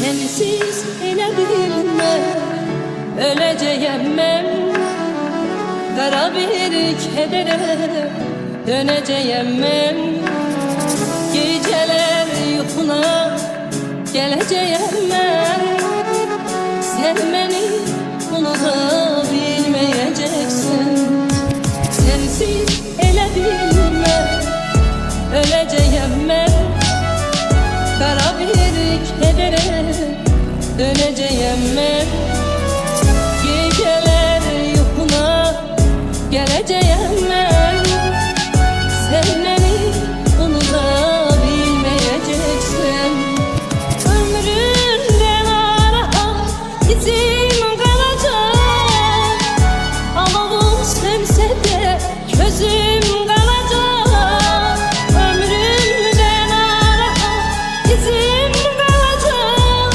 sensiz elə bilmem, öleceğim ben. Kara bir kedere döneceğim ben. Geceler yuxuna geleceğim ben. Sen beni unuta bilmeyeceksin. Sensiz elə bilmem, öleceğim ben. Kara bir kedere döneceğim ben. Geceler yuxuna geleceğim ben. Sen beni unuta bilmeyeceksin. Ömrümden ara izim kalacak. Alavum sönse de gözüm kalacak. Ömrümden ara izim kalacak.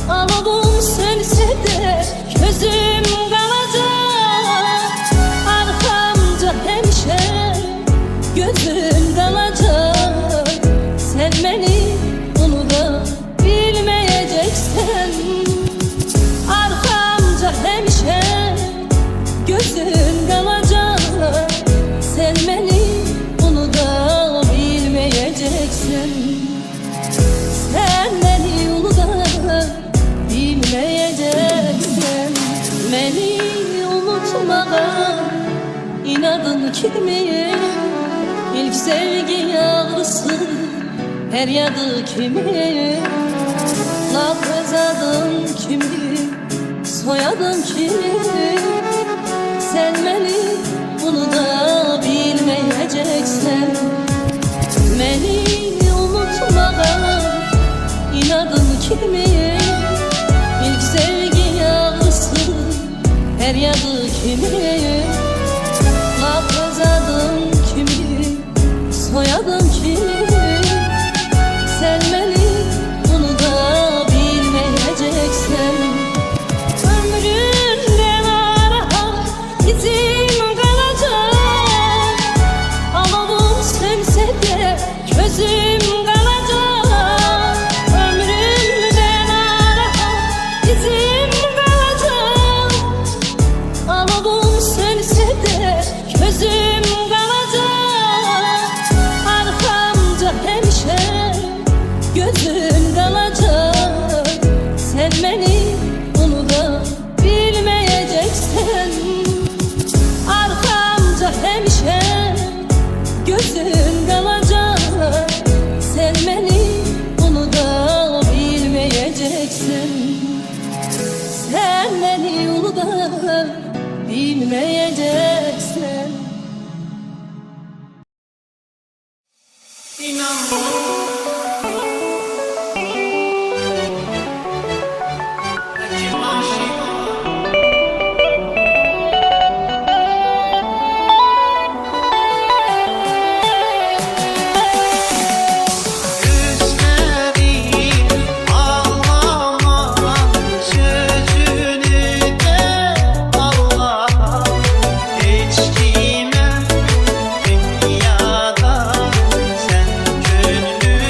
Alavum sönse de gözüm kalacak. Arkamda hemşe gözüm kalacak. Sen beni unuta bilmeyeceksin. Arkamda hemşe gözüm kalacak. Sen beni unuta bilmeyeceksin. Sen beni unuta bilmeyeceksin. Beni unutmağa inadın kimin? İlk sevgi ağrısı her yadı kimin? Laf adın kimin? Soyadın kimin? Sen beni unuta bilmeyeceksin. Beni unutmağa inadın kimin? İlk sevgi ağrısı her yadı kimin? Laf adın kimin? Soyadın kimin? Sen beni unuta bilmeyeceksin. Ömrümden ara izim kalacak. Alavum sönse de gözüm kalacak. Ömrümden ara izim kalacak. Alavum sönse de gözüm kalacak. Arkamda hemşe gözüm kalacak. Sen beni unuta bilmeyeceksin. Arkamda hemşe gözüm kalacak. Sen beni unuta bilmeyeceksin. Sen beni unuta bilmeyeceksin. Hiç kimem dünyada sen gönlüm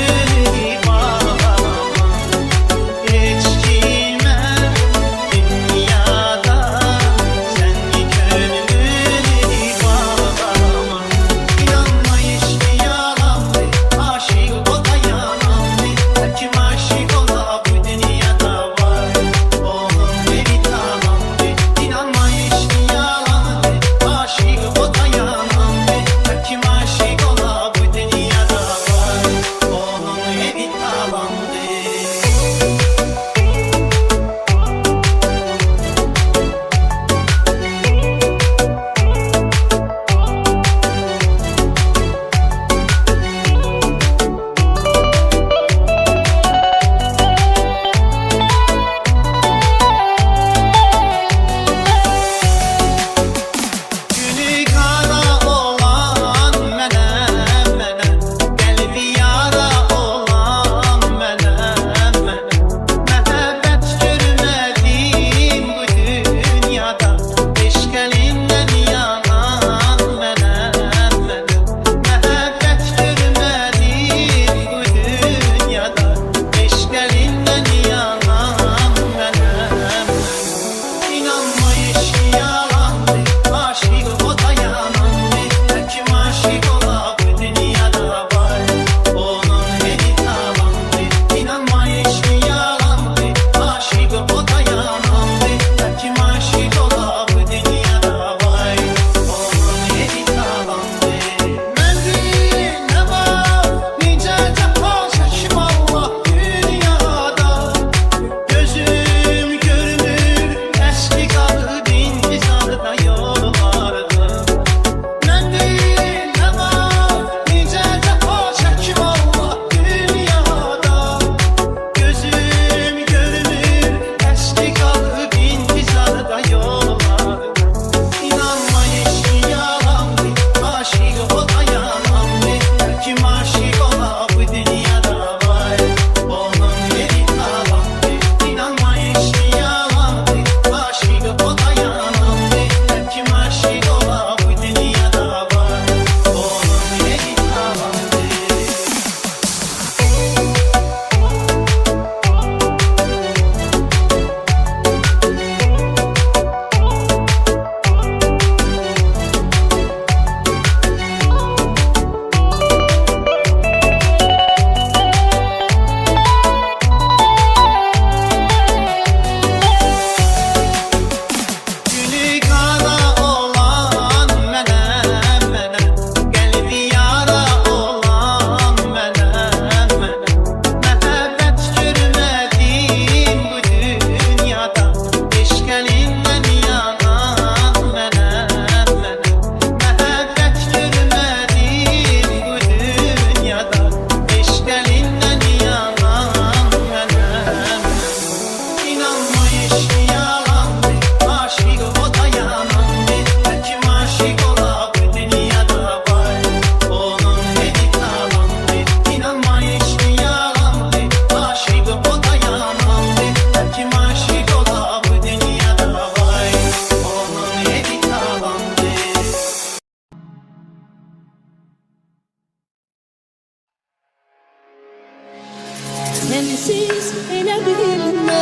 Sensiz elə bilmə,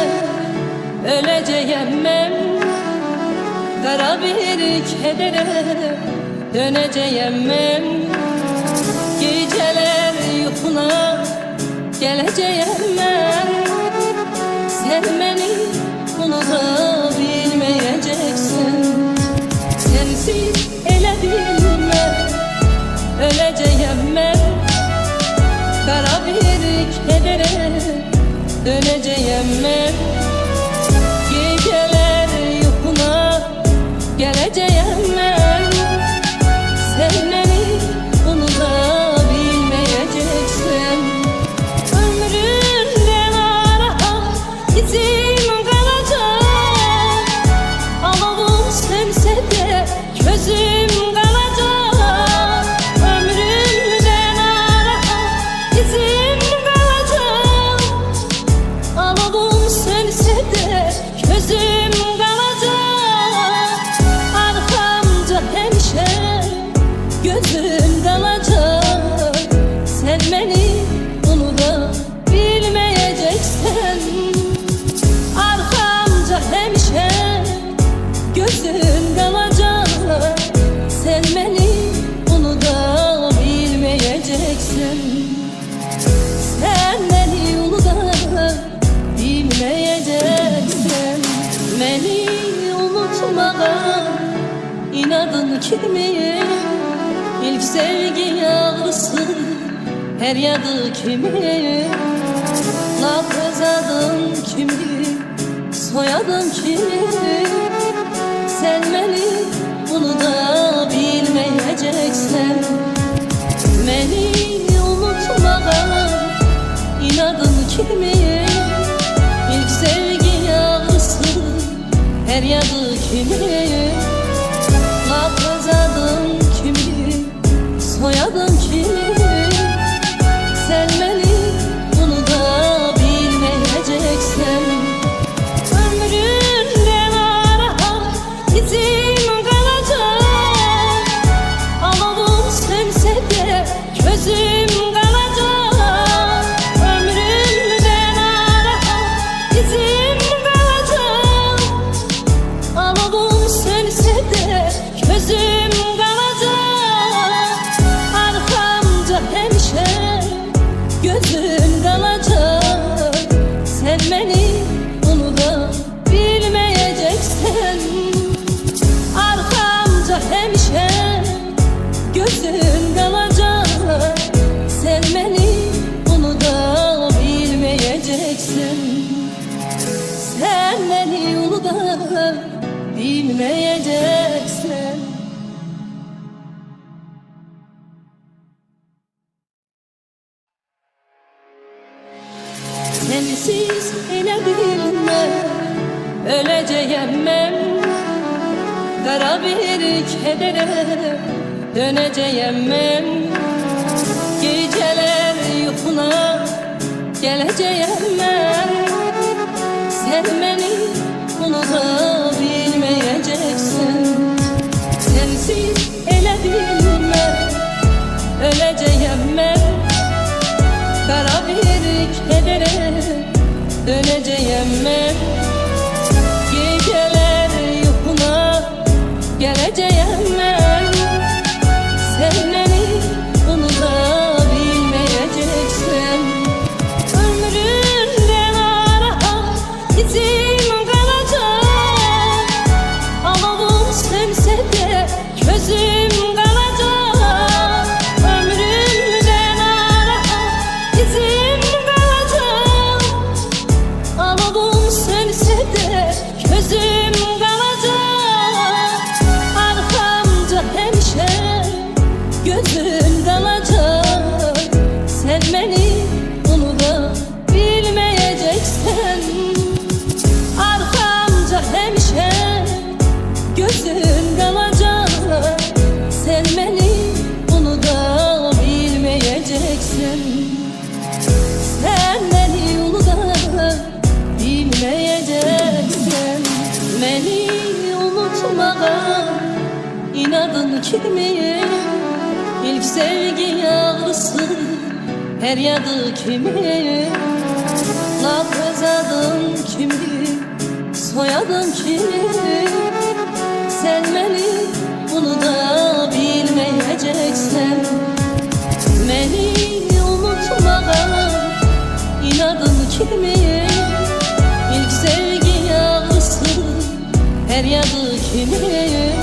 öləcəyəm mən. Qara bir kədərə dönəcəyəm mən. Gecələr yuxuna gələcəyəm mən. Sən məni unuda bilməyəcəksən. Sensiz elə bilmə, öləcəyəm mən. Qara bir kədərə dönəcəyəm mən. Gecələr yuxuna gələcəyəm mən. Sən məni unuda bilməyəcəksən. Ömrümdən narahat izim qalacaq. Alovum sönsə də gözüm qalacaq. Ömrümdən narahat izim qalacaq. Alovum sönsə də gözüm qalacaq. Arxamca həmişə gözüm qalacaq. Sən məni unuda bilməyəcəksən. Arxamca həmişə gözüm qalacaq. Sən məni unuda bilməyəcəksən. Sən məni unuda bilməyəcəksən. Məni unutmağa inadın kimi, İlk sevgi ağrısı her yadı kimi. Laf adın kimi, soyadın kimi. Sen beni unuda bilmeyeceksen. Beni unutmağa inadın kimi, İlk sevgi ağrısı her yadı kimi. Laf adın kimi, soyadın kimi. Sen beni unuda bilmeyeceksen. Ömrümden narahat izim kalacak. Alovum sönsə də gözüm qalacaq. Ömrümden narahat izim qalacaq. Alovum sönsə də gözüm qalacaq. Arxamca həmişə gözüm qalacaq. Sən məni unuda bilməyəcəksən. Arxamca həmişə gözüm qalacaq. Sən məni unuda bilməyəcəksən. Sən məni unuda bilməyəcəksən. Sensiz elə bilmə, öləcəyəm mən. Qara bir kədərə dönəcəyəm mən. Gecələr yuxuna gələcəyəm mən. Sən məni unuda bilməyəcəksən. Sensiz elə bilmə, öləcəyəm mən. Qara bir kədərə dönəcəyəm mən. Gecələr yuxuna gələcəyəm mən. Sən məni unuda bilməyəcəksən. Ömrümdən narahat izim qalacaq. Alovum sönsə də gözüm qalacaq. Ömrümdən narahat izim qalacaq. Alovum sönsə də gözüm qalacaq. Arxamca həmişə gözüm qalacaq. Sən məni unuda bilməyəcəksən. Arxamca həmişə gözüm qalacaq. Sən məni unuda bilməyəcəksən. Sən məni unuda bilməyəcəksən. Məni unutmağa inadın kimi, İlk sevgi ağrısı her yadı kimi. Laf özadın kimdir, soyadın kimdir? Sen beni bunu da bilmeyeceksen, beni unutmağa inadın kimdir? İlk sevgi yağısı her yadı kimdir?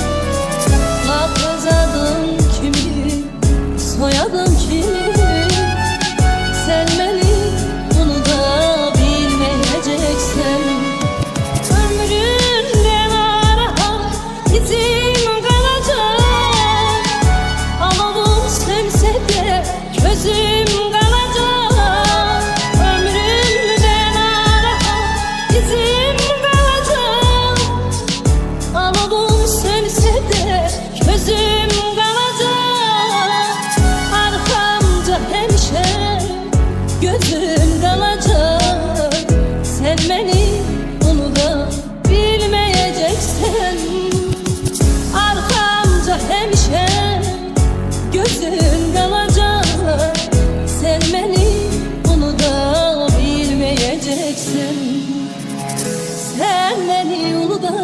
Laf özadın kimdir, soyadın kimdir? Sen beni bunu da bilmeyeceksen, ömrümden ara izim kalacak. Alavum sönse de gözüm kalacak. Ömrümden ara izim kalacak. Alavum sönse de gözüm kalacak. Arkamda hemşe gözüm kalacak. Sen beni bunu da bilmeyeceksen, arkamda hemşe gözüm kalacak. Sen beni bunu da bilmeyeceksen, sen beni bunu da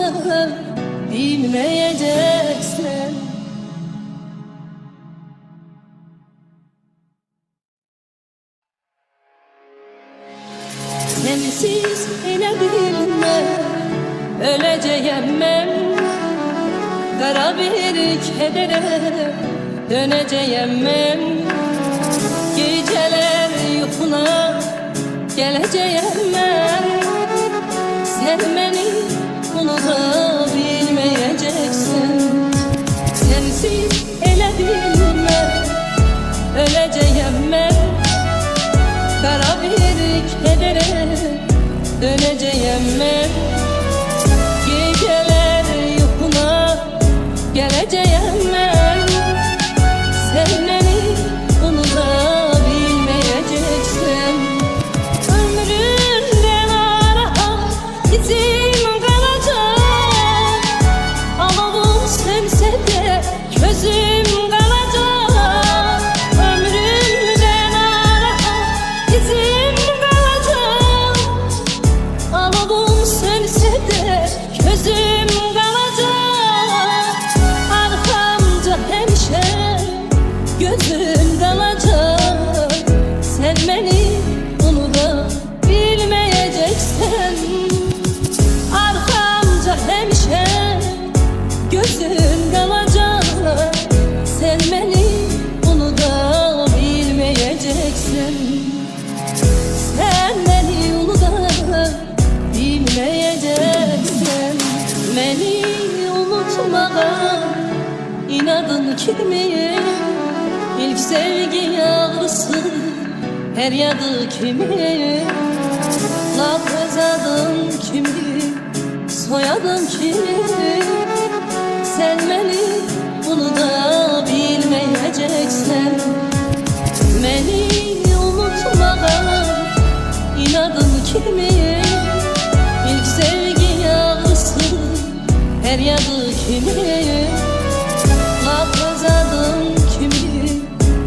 bilmeyeceksen. Sensiz elə bilmə, öləcəyəm mən. Qara bir kədərə dönəcəyəm mən. Gecələr yuxuna gələcəyəm mən. Sən məni bunu da bilməyəcəksən. Sensiz elə bilmə, öləcəyəm mən. Qara bir kədərə dönəcəyəm mən. Gecələr yuxuna gələcəyəm mən. Sən məni bunu da bilməyəcəksən. Ömrümdən ara izim qalacaq. Alavum sönsə də gözüm qalacaq. Ömrümdən ara izim qalacaq. Alavum sönsə də gözüm qalacaq. Arkamda hemşe gözüm kalacak. Sen beni bunu da bilmeyeceksen, arkamda hemşe gözüm kalacak. Sen beni bunu da bilmeyeceksen, sen beni bunu da bilmeyeceksen. Beni unutmağa inadın kimdir? İlk sevgi yağısı her yadı kimdir? Laf özadın kimdir, soyadın kimdir? Sen beni bunu da bilmeyeceksen, beni unutmağa inadın kimdir? İlk sevgi yağısı her yadı kimdir? Laf özadın kimdir,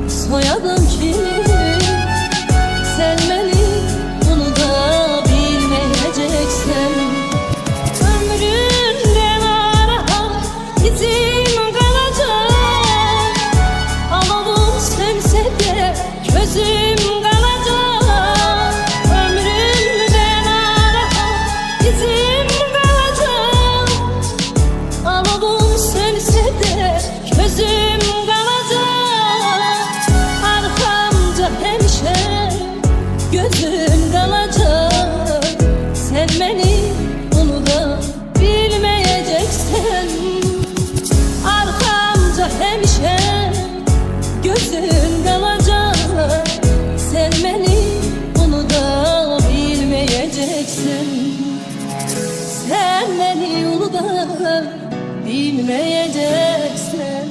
soyadın kimdir? Sen beni bunu da bilmeyeceksen. Ömrümden ara izim kalacak. Alavum sönse de gözüm kalacak. Ömrümden ara izim kalacak. Alavum sönse de gözüm kalacak. Arkamda hemşe gözüm kalacak. Sen beni bunu da bilmeyeceksen, arkamda hemşe gözüm kalacak. Sen beni bunu da bilmeyeceksen, sen beni bunu da bilmeyeceksen.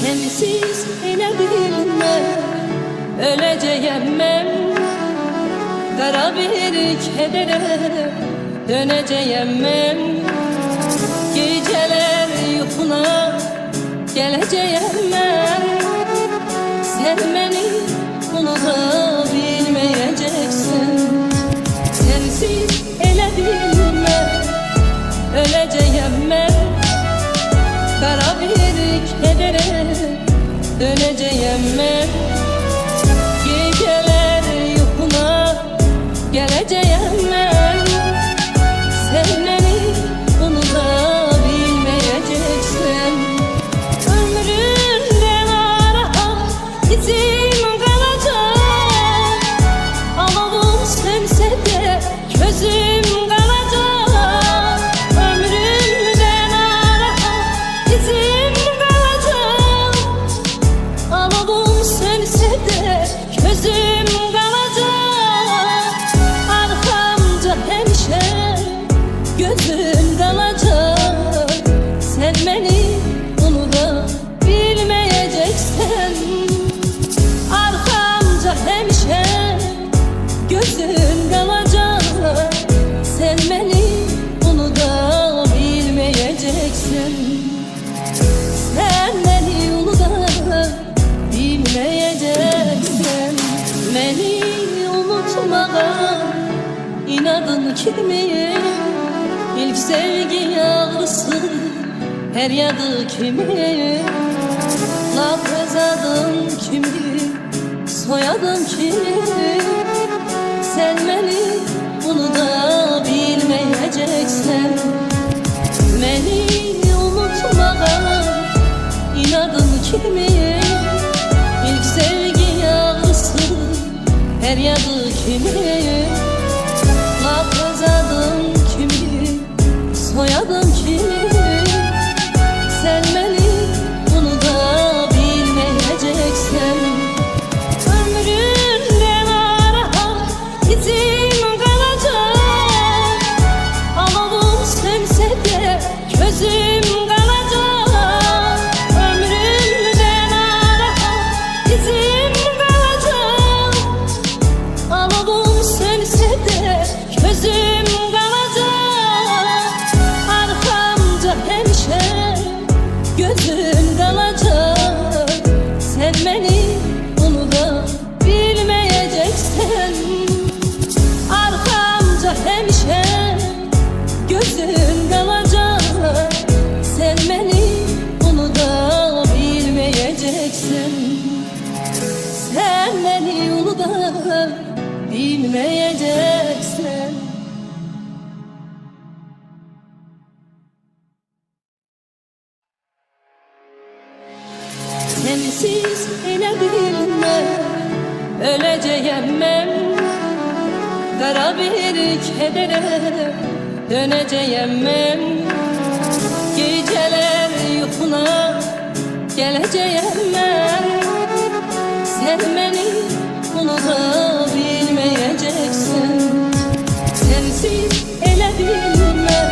Sensiz elə bilmə, öləcəyəm mən. Qara bir kədərə dönəcəyəm mən. Gecələr yuxuna geleceğim ben. Sen beni unutabilmeyeceksin. Sensiz ele bilmem, öleceğim ben. Kara bir kedere döneceğim ben. Geceler yuhuna geleceğim ben. Sen beni unutabilmeyeceksin. Ömrümden ara izim kalacak. Alavum sönse de közüm kalacak. Ömrümden ara izim kalacak. Alavum sönse de közüm kalacak. Arkamca hemşe gözüm kalacak. Sen beni unutabilmeyeceksin. Arkamca hemşe gözüm kalacak. Sen beni unutabilmeyeceksin. Sen beni unutabilmeyeceksin. Beni unutmağa inadın kimin? İlk sevgi yağlısı her yadı kimin? Laf adım kimin? Soyadım kimin? Sen beni unutabilmeyeceksin. Beni unutmağa inadın kimin? İlk sevgi yağlısı her yadı kimin? Laf adım kimin? Soyadım kimin? Sen beni unutabilmeyeceksin. Ömrümden ara izim kalacak. Alavum sönse de közüm kalacak. Ömrümden ara izim kalacak. Alavum sönse de közüm kalacak. Arkamca hemşe gözüm kalacak. Sen beni unutabilmeyeceksin. Arkamca hemşe gözüm kalacak. Sen beni unutabilmeyeceksin. Sen beni unutabilmeyeceksin. Sensiz ele bilmem, öleceğim ben. Kara bir kedere döneceğim ben. Geceler yuhuna geleceğim ben. Sen beni unutabilmeyeceksin. Sensiz ele bilmem,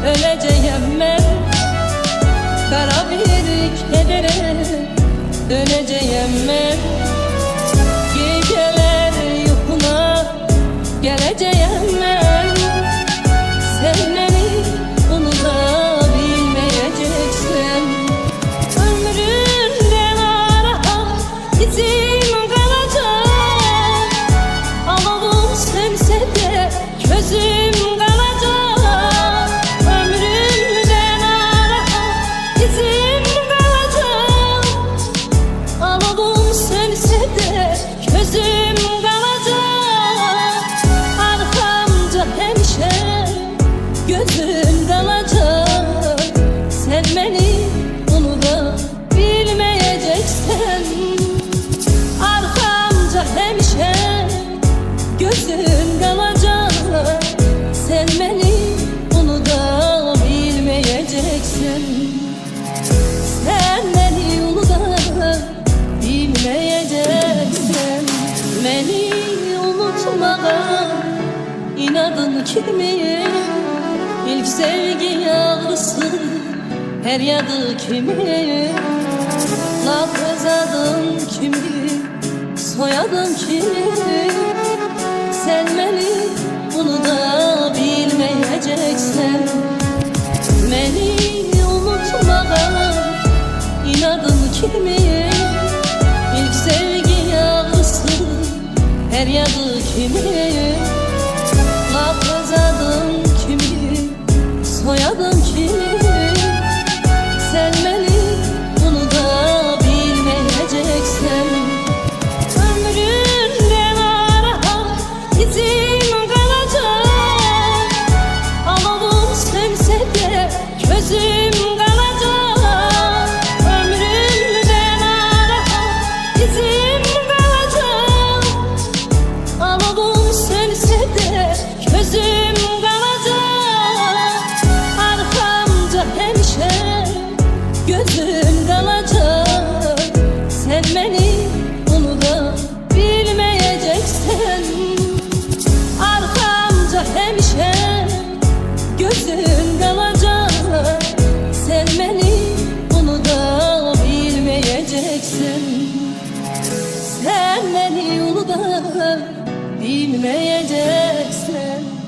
öleceğim ben. Kara bir kedere döneceğim ben. Geceler yuhuna geleceğim ben. Sen beni unutabilmeyeceksin. Ömrümden ara izim kalacak. Alavum sönse de közüm kalacak. Ömrümden ara izim kalacak. Alavum sönse de közüm kalacak. Arkamca hemşe gözüm kalacak. Sen beni unutabilmeyeceksin. Arkamca hemşe gözüm kalacak. Sen beni unutabilmeyeceksin. Sen beni unutabilmeyeceksin. Beni unutmağa inadın kimin? İlk sevgi yağlısı her yadı kimin? Laf adım kimin? Soyadım kimin? Sen beni unutabilmeyeceksin. Beni unutmağa Sen beni yolda bilmeyeceksin.